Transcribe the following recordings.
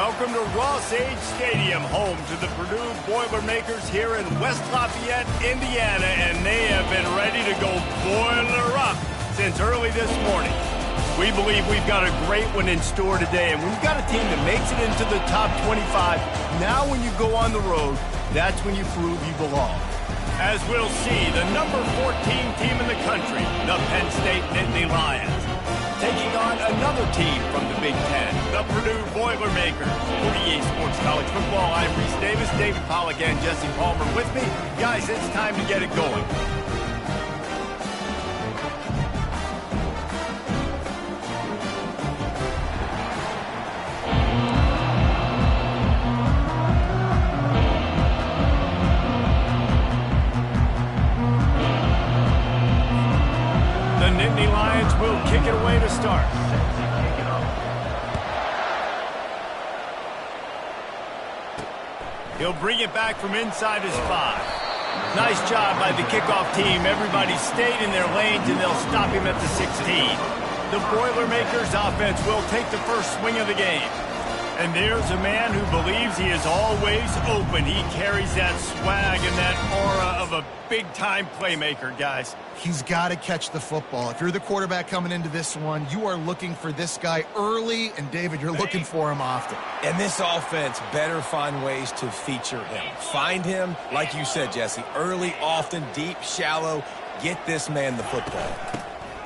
welcome to Ross-Age Stadium, home to the Purdue Boilermakers here in West Lafayette, Indiana, and they have been ready to go boiler up since early this morning. We believe we've got a great one in store today, and when you've got a team that makes it into the top 25, now when you go on the road, that's when you prove you belong. As we'll see, the number 14 team in the country, the Penn State Nittany Lions, taking on another team from the Big Ten, the Purdue Boilermakers. For EA Sports College Football, I'm Reese Davis, David Pollack, and Jesse Palmer with me. Guys, it's time to get it going. The Nittany Lions will kick it away to start. He'll bring it back from inside his 5. Nice job by the kickoff team. Everybody stayed in their lanes, and they'll stop him at the 16. The Boilermakers offense will take the first swing of the game. And there's a man who believes he is always open. He carries that swag and that aura of a big-time playmaker, guys. He's got to catch the football. If you're the quarterback coming into this one, you are looking for this guy early, and David, you're looking for him often. And this offense better find ways to feature him. Find him, like you said, Jesse, early, often, deep, shallow. Get this man the football.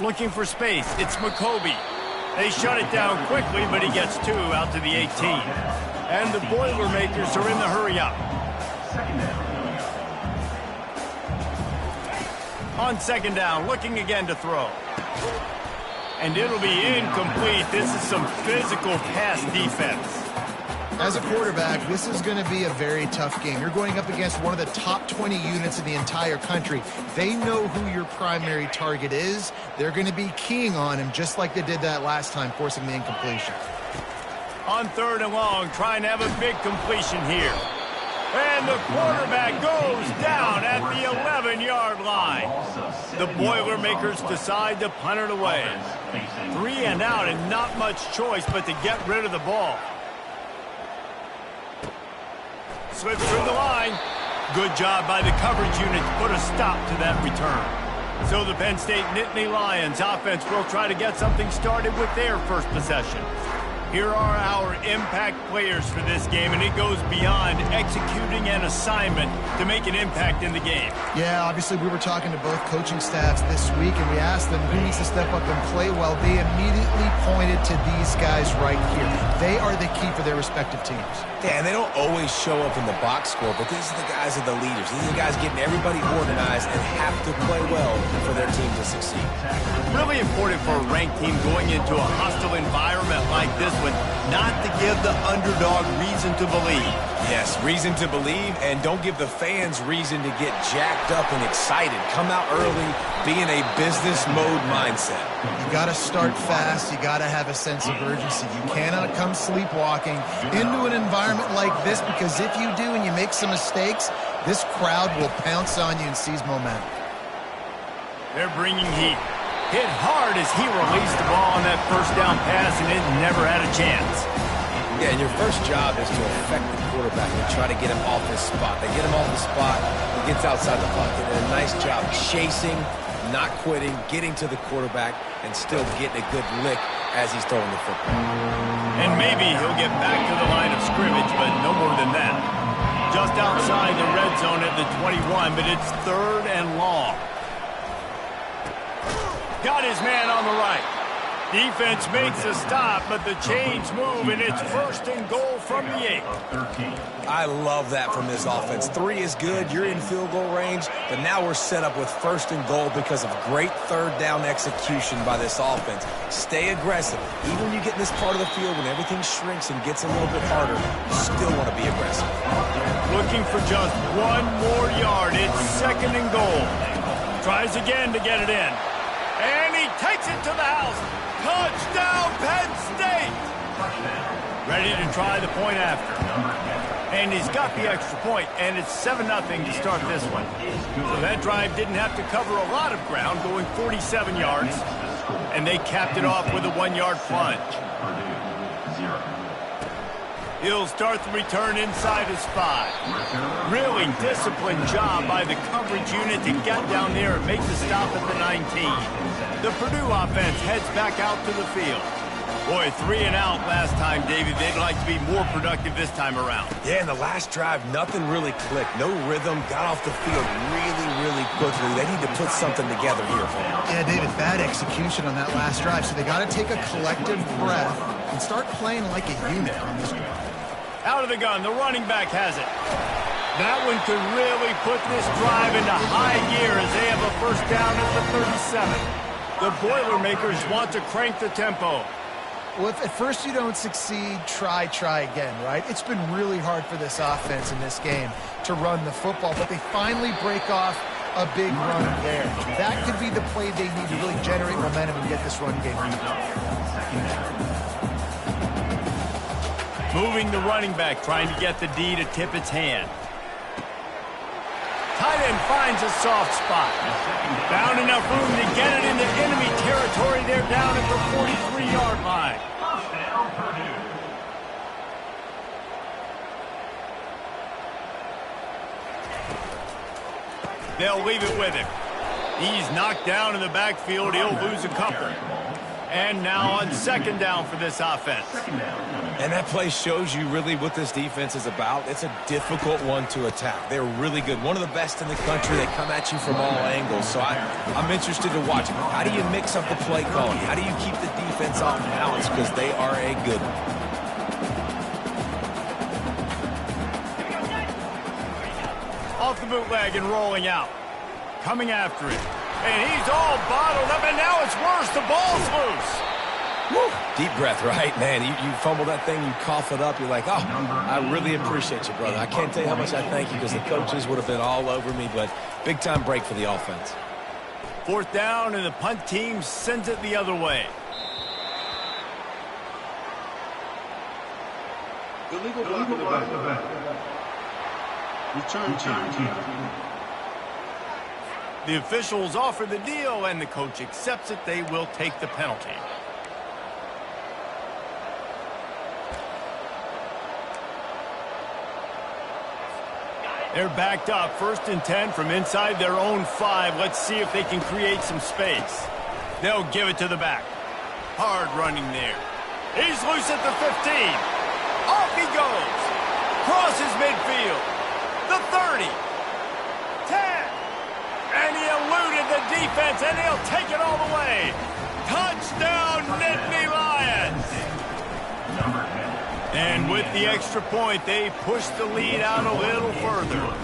Looking for space. It's McCoby. They shut it down quickly, but he gets 2 out to the 18. And the Boilermakers are in the hurry up. On second down, looking again to throw. And it'll be incomplete. This is some physical pass defense. As a quarterback, this is going to be a very tough game. You're going up against one of the top 20 units in the entire country. They know who your primary target is. They're going to be keying on him just like they did that last time, forcing the incompletion. On third and long, trying to have a big completion here. And the quarterback goes down at the 11-yard line. The Boilermakers decide to punt it away. 3 and out, and not much choice but to get rid of the ball. Slips through the line. Good job by the coverage unit to put a stop to that return. So the Penn State Nittany Lions offense will try to get something started with their first possession. Here are our impact players for this game, and it goes beyond executing an assignment to make an impact in the game. Yeah, obviously we were talking to both coaching staffs this week, and we asked them who needs to step up and play well. They immediately pointed to these guys right here. They are the key for their respective teams. Yeah, and they don't always show up in the box score, but these are the guys that are the leaders. These are the guys getting everybody organized and have to play well for their team to succeed. Really important for a ranked team going into a hostile environment like this one, not to give the underdog reason to believe. Yes, reason to believe, and don't give the fans reason to get jacked up and excited. Come out early, be in a business mode mindset. You got to start fast. You got to have a sense of urgency. You cannot come sleepwalking into an environment like this, because if you do and you make some mistakes, this crowd will pounce on you and seize momentum. They're bringing heat. Hit hard as he released the ball on that first down pass, and it never had a chance. Yeah, and your first job is to affect the quarterback and try to get him off his spot. They get him off the spot, he gets outside the pocket, and a nice job chasing, not quitting, getting to the quarterback, and still getting a good lick as he's throwing the football. And maybe he'll get back to the line of scrimmage, but no more than that. Just outside the red zone at the 21, but it's third and long. Got his man on the right. Defense makes a stop, but the chains move, and it's first and goal from the 8. I love that from this offense. 3 is good. You're in field goal range, but now we're set up with first and goal because of great third down execution by this offense. Stay aggressive. Even when you get in this part of the field, when everything shrinks and gets a little bit harder, you still want to be aggressive. Looking for just 1 more yard. It's second and goal. Tries again to get it in. And he takes it to the house. Touchdown, Penn State! Ready to try the point after. And he's got the extra point, and it's 7-0 to start this one. So that drive didn't have to cover a lot of ground, going 47 yards. And they capped it off with a 1-yard plunge. He'll start the return inside his 5. Really disciplined job by the coverage unit to get down there and make the stop at the 19. The Purdue offense heads back out to the field. Boy, 3 and out last time, David. They'd like to be more productive this time around. Yeah, in the last drive, nothing really clicked. No rhythm, got off the field really quickly. They need to put something together here for them. Yeah, David, bad execution on that last drive. So they got to take a collective breath and start playing like a unit on this one. Out of the gun, the running back has it. That one could really put this drive into high gear as they have a first down at the 37. The Boilermakers want to crank the tempo. Well, if at first you don't succeed, try again, right? It's been really hard for this offense in this game to run the football, but they finally break off a big run there. That could be the play they need to really generate momentum and get this run game. Moving the running back, trying to get the D to tip its hand. Tight end finds a soft spot. Found enough room to get it into enemy territory. They're down at the 43-yard line. They'll leave it with him. He's knocked down in the backfield. He'll lose a couple. And now on second down for this offense. And that play shows you really what this defense is about. It's a difficult one to attack. They're really good. One of the best in the country. They come at you from all angles. So I'm interested to watch it. How do you mix up the play calling? How do you keep the defense off balance? Because they are a good one. Off the bootleg and rolling out. Coming after it. And he's all bottled up, and now it's worse. The ball's loose. Woo. Deep breath, right? Man, you fumble that thing, you cough it up, you're like, oh, I really appreciate you, brother. I can't tell you how much I thank you because the coaches would have been all over me, but big-time break for the offense. Fourth down, and the punt team sends it the other way. Illegal block in the back. Return team. The officials offer the deal, and the coach accepts it. They will take the penalty. They're backed up, 1st and 10 from inside their own 5. Let's see if they can create some space. They'll give it to the back. Hard running there. He's loose at the 15. Off he goes. Crosses midfield. The 30. 10. And he eluded the defense, and he'll take it all the way. Touchdown, Nittany Lions. And with the extra point, they push the lead out a little further.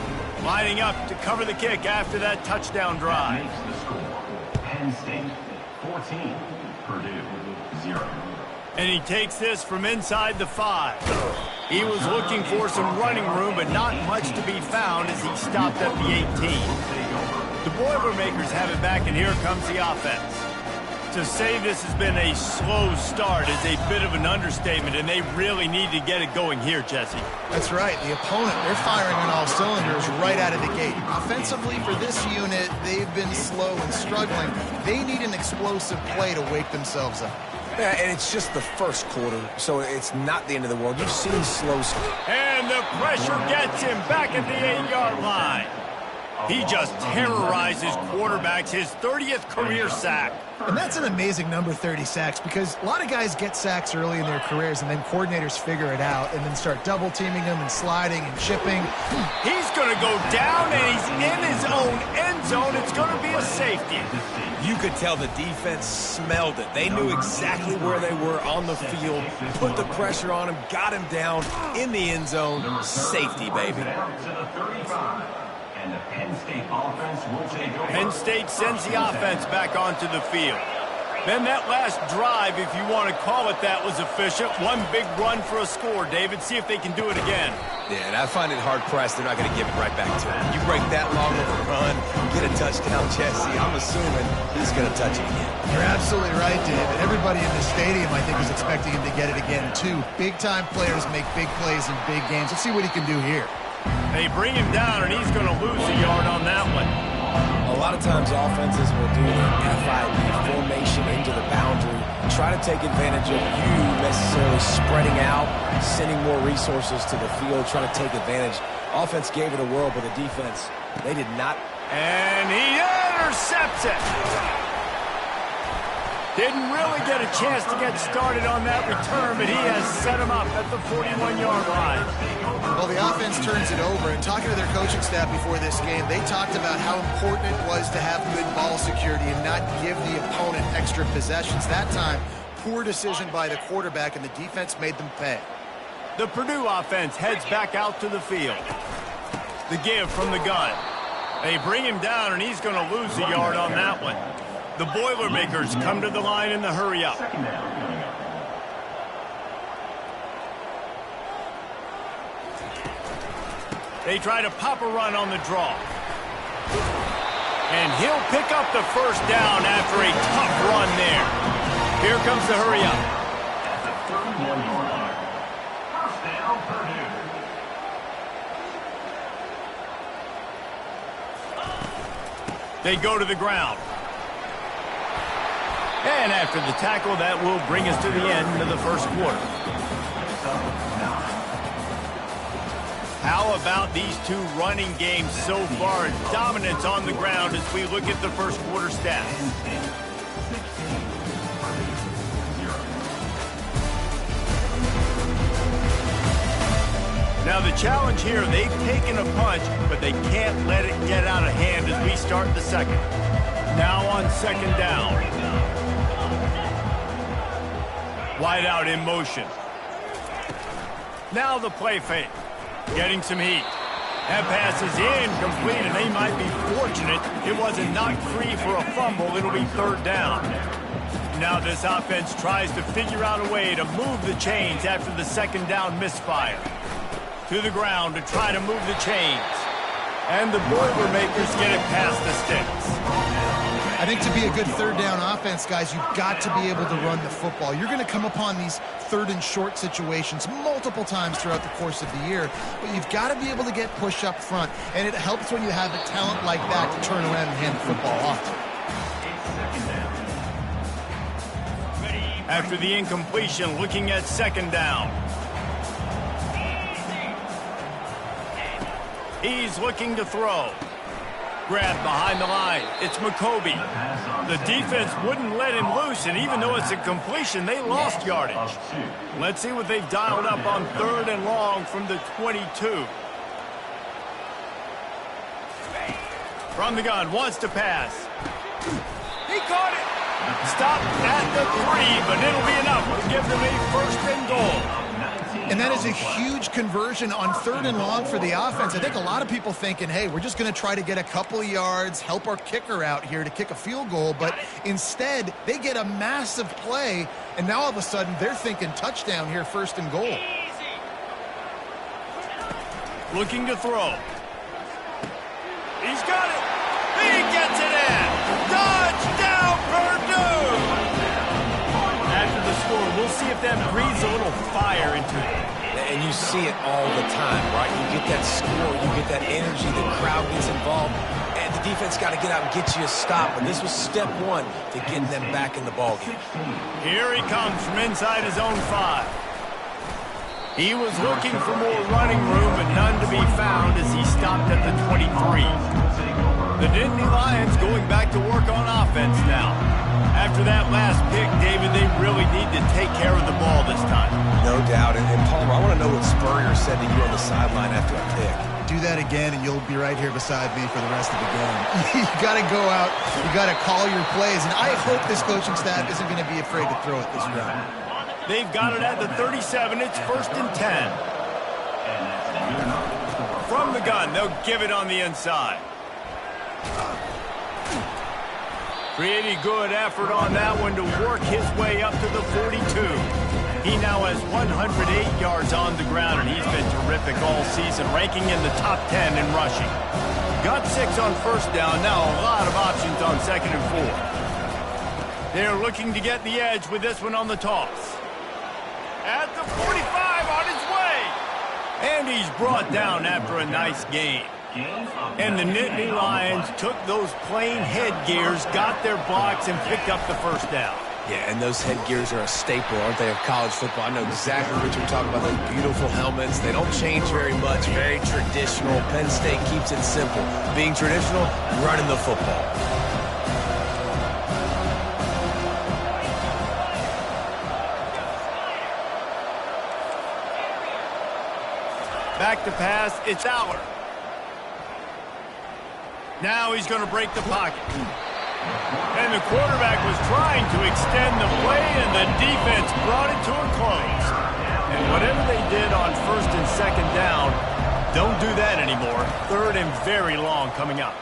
Lining up to cover the kick after that touchdown drive. Makes the score. Penn State 14, Purdue 0. And he takes this from inside the 5. He was looking for some running room, but not much to be found as he stopped at the 18. The Boilermakers have it back, and here comes the offense. To say this has been a slow start is a bit of an understatement, and they really need to get it going here, Jesse. That's right. The opponent, they're firing on all cylinders right out of the gate. Offensively, for this unit, they've been slow and struggling. They need an explosive play to wake themselves up. Yeah, and it's just the first quarter, so it's not the end of the world. You've seen slow. And the pressure gets him back at the 8-yard line. He just terrorizes quarterbacks, his 30th career sack. And that's an amazing number, 30 sacks, because a lot of guys get sacks early in their careers, and then coordinators figure it out and then start double-teaming them and sliding and chipping. He's going to go down, and he's in his own end zone. It's going to be a safety. You could tell the defense smelled it. They knew exactly where they were on the field, put the pressure on him, got him down in the end zone. Safety, baby. To the 35. And the Penn State offense will take over. Penn State sends the offense back onto the field. Then that last drive, if you want to call it that, was efficient. One big run for a score, David. See if they can do it again. Yeah, and I find it hard-pressed. They're not going to give it right back to him. You break that long of a run, get a touchdown, Jesse, I'm assuming he's going to touch it again. You're absolutely right, David. Everybody in the stadium, I think, is expecting him to get it again, too. Big-time players make big plays in big games. Let's see what he can do here. They bring him down, and he's going to lose a yard on that one. A lot of times offenses will do the FIB formation into the boundary, try to take advantage of you necessarily spreading out, sending more resources to the field, trying to take advantage. Offense gave it a whirl, but the defense, they did not. And he intercepts it. Didn't really get a chance to get started on that return, but he has set him up at the 41-yard line. Well, the offense turns it over, and talking to their coaching staff before this game, they talked about how important it was to have good ball security and not give the opponent extra possessions. That time, poor decision by the quarterback, and the defense made them pay. The Purdue offense heads back out to the field. The give from the gun. They bring him down, and he's going to lose a yard on that one. The Boilermakers come to the line in the hurry-up. They try to pop a run on the draw. And he'll pick up the first down after a tough run there. Here comes the hurry-up. At the 31-yard line. First down, Purdue. They go to the ground. And after the tackle, that will bring us to the end of the first quarter. How about these two running games so far? Dominance on the ground as we look at the first quarter stats. Now the challenge here, they've taken a punch, but they can't let it get out of hand as we start the second. Now on second down. Wide out in motion. Now the play fake. Getting some heat. That pass is incomplete, and they might be fortunate it wasn't knocked free for a fumble. It'll be third down. Now this offense tries to figure out a way to move the chains after the second down misfire. To the ground to try to move the chains. And the Boilermakers get it past the sticks. I think to be a good third down offense, guys, you've got to be able to run the football. You're going to come upon these third and short situations multiple times throughout the course of the year, but you've got to be able to get push up front, and it helps when you have a talent like that to turn around and hand the football off. After the incompletion, looking at second down. He's looking to throw. Grabbed behind the line. It's McCoby. The defense wouldn't let him loose, and even though it's a completion, they lost yardage. Let's see what they've dialed up on third and long from the 22. From the gun, wants to pass. He caught it. Stopped at the 3, but it'll be enough to give them a first and goal. And that is a huge conversion on third and long for the offense. I think a lot of people thinking, hey, we're just going to try to get a couple of yards, help our kicker out here to kick a field goal. But instead, they get a massive play, and now all of a sudden they're thinking touchdown here, first and goal. Looking to throw. He's got it. He gets it in. Touchdown, Purdue! After the score, we'll see if that breathes a little fire into it. And you see it all the time, right? You get that score, you get that energy, the crowd gets involved, and the defense got to get out and get you a stop. And this was step one to getting them back in the ballgame. Here he comes from inside his own 5. He was looking for more running room, but none to be found as he stopped at the 23. The Nittany Lions going back to work on offense now. After that last pick, David, they really need to take care of the ball this time. No doubt. And Palmer, I want to know what Spurrier said to you on the sideline after a pick. Do that again, and you'll be right here beside me for the rest of the game. You got to go out. You got to call your plays. And I hope this coaching staff isn't going to be afraid to throw it this round. They've got it at the 37. It's first and 10. From the gun, they'll give it on the inside. Pretty good effort on that one to work his way up to the 42. He now has 108 yards on the ground, and he's been terrific all season, ranking in the top 10 in rushing. Got 6 on first down, now a lot of options on second and 4. They're looking to get the edge with this one on the toss. At the 45, on his way. And he's brought down after a nice gain. And the Nittany Lions took those plain headgears, got their blocks, and picked up the first down. Yeah, and those headgears are a staple, aren't they, of college football? I know exactly what you're talking about, those beautiful helmets. They don't change very much, very traditional. Penn State keeps it simple. Being traditional, running the football. Back to pass, it's Aller. Now he's going to break the pocket. And the quarterback was trying to extend the play, and the defense brought it to a close. And whatever they did on first and second down, don't do that anymore. Third and very long coming up.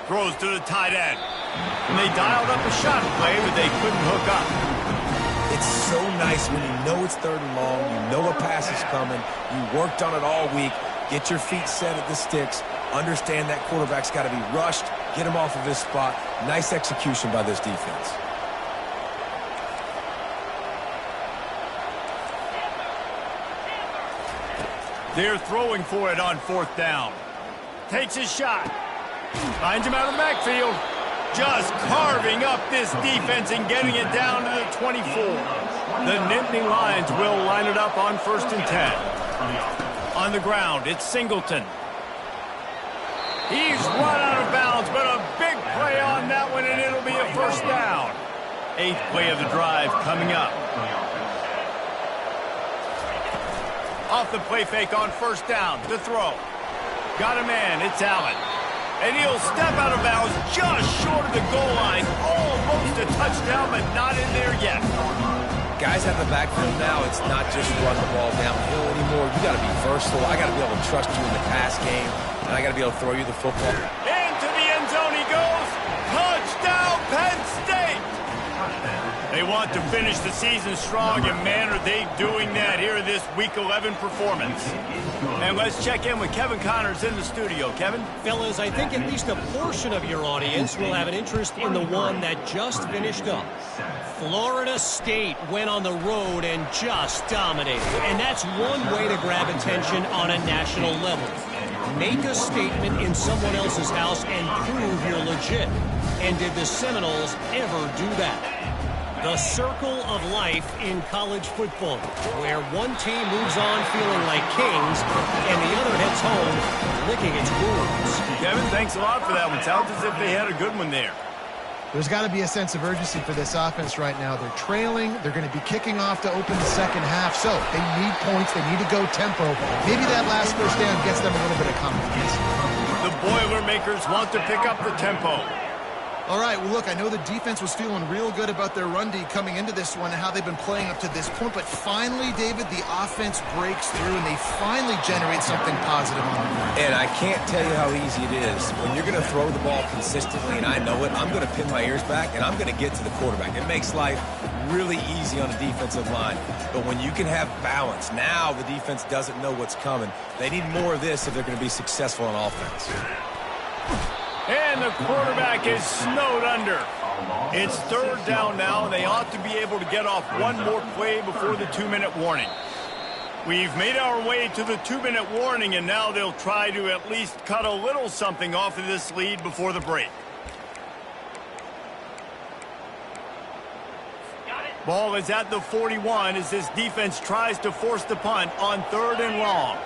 Throws to the tight end. And they dialed up a shot play, but they couldn't hook up. It's so nice when you know it's third and long, you know a pass is coming, you worked on it all week, get your feet set at the sticks, understand that quarterback's got to be rushed, get him off of his spot. Nice execution by this defense. They're throwing for it on fourth down. Takes his shot. Finds him out of the backfield. Just carving up this defense and getting it down to the 24. The Nittany Lions will line it up on first and 10. On the ground, it's Singleton. He's run out of bounds, but a big play on that one, and it'll be a first down. 8th play of the drive coming up. Off the play fake on first down to throw. Got a man, it's Allen. And he'll step out of bounds just short of the goal line. Almost a touchdown, but not in there yet. Guys have the backfield now. It's not just run the ball downhill anymore. You got to be versatile. I got to be able to trust you in the pass game, and I got to be able to throw you the football. Into the end zone he goes. Touchdown, Penn State! They want to finish the season strong, and man, are they doing that here in this Week 11 performance. And let's check in with Kevin Connors in the studio. Kevin? Fellas, I think at least a portion of your audience will have an interest in the one that just finished up. Florida State went on the road and just dominated. And that's one way to grab attention on a national level. Make a statement in someone else's house and prove you're legit. And did the Seminoles ever do that? The circle of life in college football, where one team moves on feeling like kings and the other heads home licking its wounds. Kevin, thanks a lot for that one. Sounds as if they had a good one there. There's got to be a sense of urgency for this offense right now. They're trailing. They're going to be kicking off to open the second half. So they need points. They need to go tempo. Maybe that last first down gets them a little bit of confidence. The Boilermakers want to pick up the tempo. All right, well, look, I know the defense was feeling real good about their run D coming into this one and how they've been playing up to this point, but finally, David, the offense breaks through and they finally generate something positive on the ground. And I can't tell you how easy it is. When you're going to throw the ball consistently, and I know it, I'm going to pin my ears back, and I'm going to get to the quarterback. It makes life really easy on a defensive line. But when you can have balance, now the defense doesn't know what's coming. They need more of this if they're going to be successful on offense. And the quarterback is snowed under. It's third down now, and they ought to be able to get off one more play before the 2-minute warning. We've made our way to the 2-minute warning, and now they'll try to at least cut a little something off of this lead before the break. Ball is at the 41 as this defense tries to force the punt on third and long.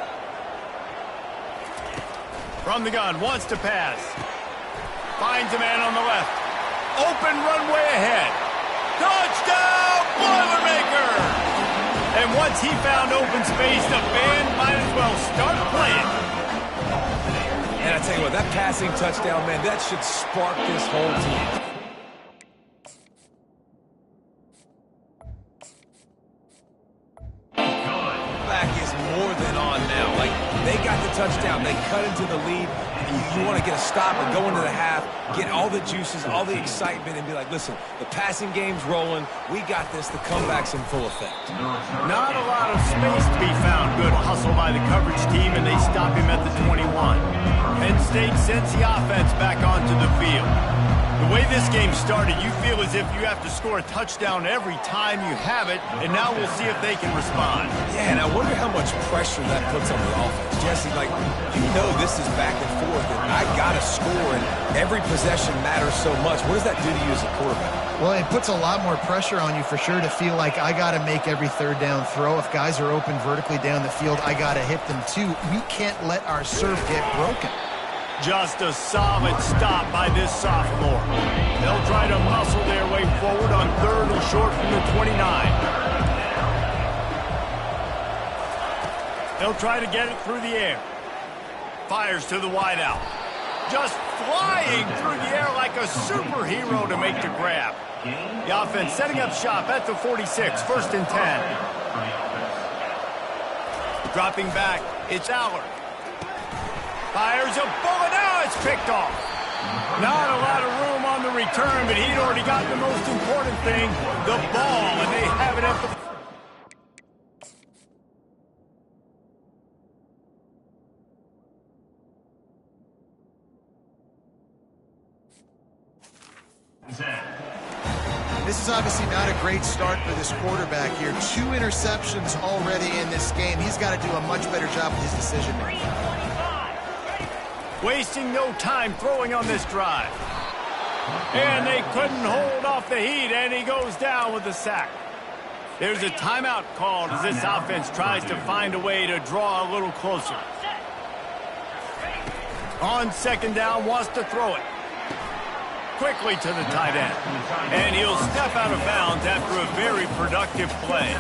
From the gun, wants to pass. Finds a man on the left. Open runway ahead. Touchdown, Boilermaker! And once he found open space, the band might as well start playing. And I tell you what, that passing touchdown, man, that should spark this whole team. Back is more than on now. Like, they got the touchdown. They cut into the lead. You want to get a stop and go into the half, get all the juices, all the excitement, and be like, listen, the passing game's rolling. We got this. The comeback's in full effect. Not a lot of space to be found. Good hustle by the coverage team, and they stop him at the 21. Penn State sends the offense back onto the field. The way this game started, you feel as if you have to score a touchdown every time you have it, and now we'll see if they can respond. Yeah, and I wonder how much pressure that puts on the offense. Jesse, like, you know this is back and forth, and I got to score, and every possession matters so much. What does that do to you as a quarterback? Well, it puts a lot more pressure on you for sure to feel like I got to make every third down throw. If guys are open vertically down the field, I got to hit them too. We can't let our serve get broken. Just a solid stop by this sophomore. They'll try to muscle their way forward on 3rd and short from the 29. They'll try to get it through the air. Fires to the wideout. Just flying through the air like a superhero to make the grab. The offense setting up shop at the 46, 1st and 10. Dropping back, it's Allard. Fires a bullet, now it's picked off. Not a lot of room on the return, but he'd already got the most important thing, the ball, and they have it at the... This is obviously not a great start for this quarterback here. 2 interceptions already in this game. He's got to do a much better job with his decision-making. Wasting no time throwing on this drive. And they couldn't hold off the heat, and he goes down with the sack. There's a timeout called as this offense tries to find a way to draw a little closer. On 2nd down, wants to throw it. Quickly to the tight end. And he'll step out of bounds after a very productive play.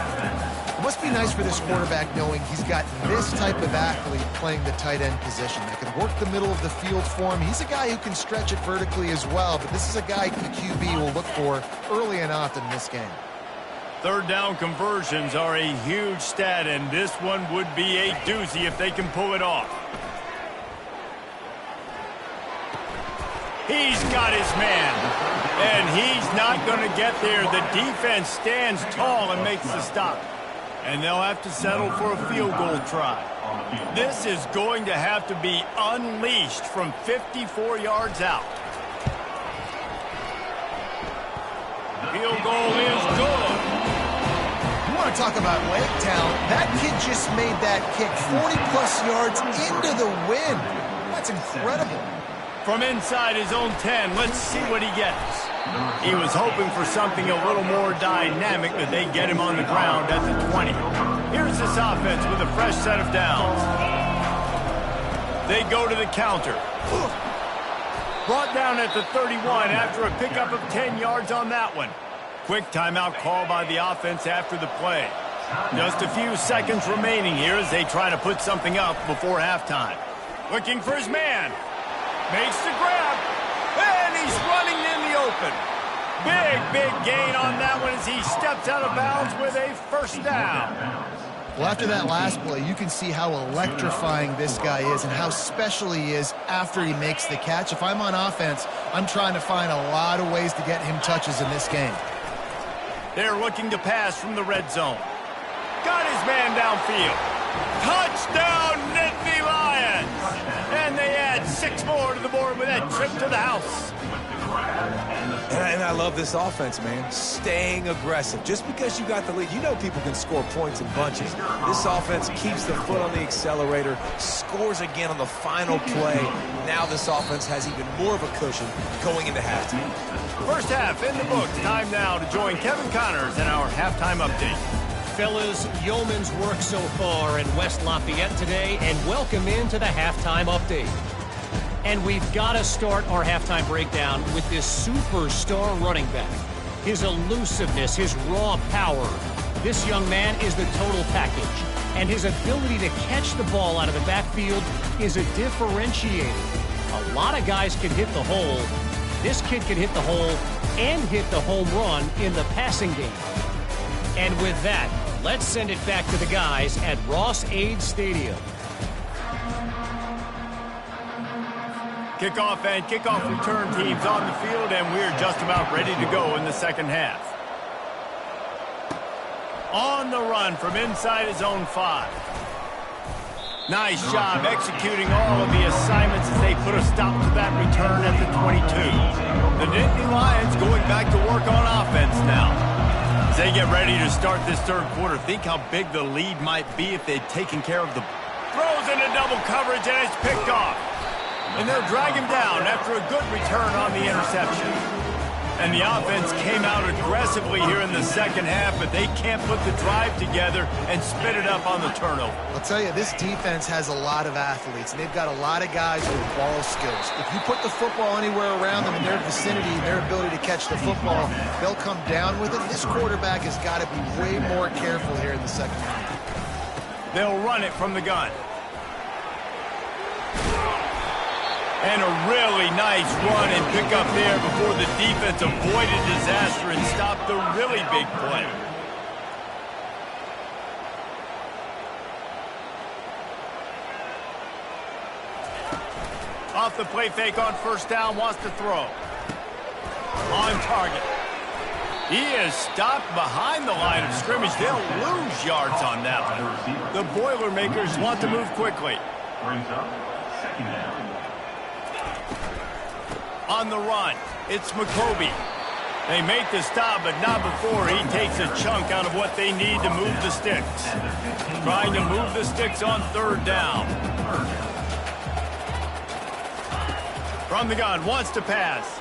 It must be nice for this quarterback knowing he's got this type of athlete playing the tight end position that can work the middle of the field for him. He's a guy who can stretch it vertically as well, but this is a guy the QB will look for early and often in this game. 3rd down conversions are a huge stat, and this one would be a doozy if they can pull it off. He's got his man, and he's not going to get there. The defense stands tall and makes the stop. And they'll have to settle for a field goal try. This is going to have to be unleashed from 54 yards out. Field goal is good. You want to talk about leg talent? That kid just made that kick 40-plus yards into the wind. That's incredible. From inside his own 10, let's see what he gets. He was hoping for something a little more dynamic, but they get him on the ground at the 20. Here's this offense with a fresh set of downs. They go to the counter. Brought down at the 31 after a pickup of 10 yards on that one. Quick timeout call by the offense after the play. Just a few seconds remaining here as they try to put something up before halftime. Looking for his man. Makes the grab, and he's running in the open. Big gain on that one as he steps out of bounds with a 1st down. Well, after that last play, you can see how electrifying this guy is and how special he is after he makes the catch. If I'm on offense, I'm trying to find a lot of ways to get him touches in this game. They're looking to pass from the red zone. Got his man downfield. Touchdown, Nittany Lions! And they add 6 more to the board with that trip to the house. And I love this offense, man. Staying aggressive. Just because you got the lead, you know people can score points in bunches. This offense keeps the foot on the accelerator, scores again on the final play. Now this offense has even more of a cushion going into halftime. 1st half in the books. Time now to join Kevin Connors in our halftime update. Fellas, yeoman's work so far in West Lafayette today, and welcome into the halftime update. And we've got to start our halftime breakdown with this superstar running back. His elusiveness, his raw power. This young man is the total package. And his ability to catch the ball out of the backfield is a differentiator. A lot of guys can hit the hole. This kid can hit the hole and hit the home run in the passing game. And with that, let's send it back to the guys at Ross-Ade Stadium. Kickoff and kickoff return teams on the field, and we're just about ready to go in the 2nd half. On the run from inside his own 5. Nice job executing all of the assignments as they put a stop to that return at the 22. The Nittany Lions going back to work on offense now. As they get ready to start this third quarter, think how big the lead might be if they'd taken care of the... Throws into double coverage and it's picked off. And they'll drag him down after a good return on the interception. And the offense came out aggressively here in the second half, but they can't put the drive together and spit it up on the turnover. I'll tell you, this defense has a lot of athletes, and they've got a lot of guys with ball skills. If you put the football anywhere around them in their vicinity, their ability to catch the football, they'll come down with it. This quarterback has got to be way more careful here in the second half. They'll run it from the gun. And a really nice run and pick up there before the defense avoided disaster and stopped the really big play. Off the play fake on first down, wants to throw. On target. He is stopped behind the line of scrimmage. They'll lose yards on that one. The Boilermakers want to move quickly. Brings up second down. On the run, it's McCoby. They make the stop, but not before he takes a chunk out of what they need to move the sticks. Trying to move the sticks on third down. From the gun, wants to pass.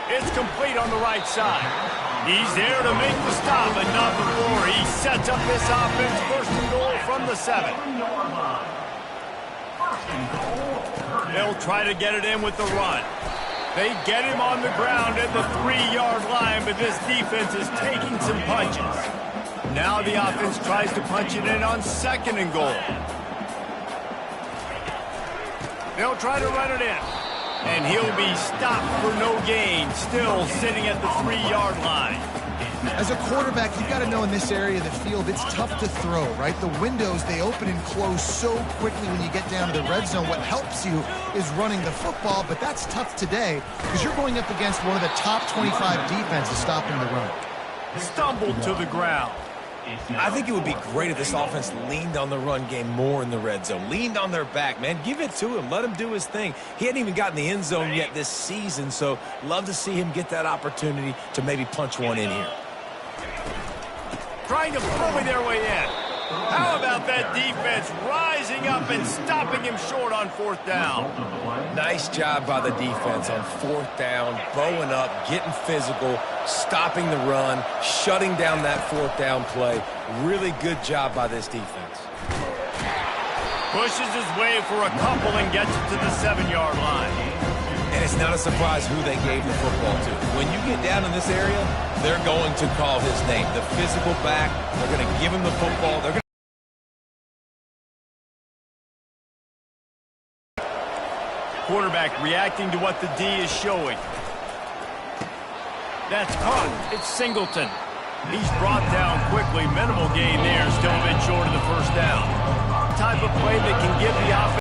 It's complete on the right side. He's there to make the stop, but not before he sets up this offense. First and goal from the 7. They'll try to get it in with the run. They get him on the ground at the 3-yard line, but this defense is taking some punches. Now the offense tries to punch it in on second and goal. They'll try to run it in. And he'll be stopped for no gain, still sitting at the 3-yard line. As a quarterback, you've got to know in this area of the field, it's tough to throw, right? The windows, they open and close so quickly when you get down to the red zone. What helps you is running the football, but that's tough today because you're going up against one of the top 25 defenses stopping the run. Stumbled to the ground. I think it would be great if this offense leaned on the run game more in the red zone. Leaned on their back, man. Give it to him. Let him do his thing. He hadn't even gotten the end zone yet this season, so love to see him get that opportunity to maybe punch one in here. Trying to bully their way in. How about that defense rising up and stopping him short on fourth down? Nice job by the defense on fourth down, bowing up, getting physical, stopping the run, shutting down that fourth down play. Really good job by this defense. Pushes his way for a couple and gets it to the 7-yard line. And it's not a surprise who they gave the football to. When you get down in this area, they're going to call his name. The physical back, they're going to give him the football. They're going Quarterback reacting to what the D is showing. That's caught. It's Singleton. He's brought down quickly. Minimal gain there. Still a bit short of the first down. Type of play that can give the offense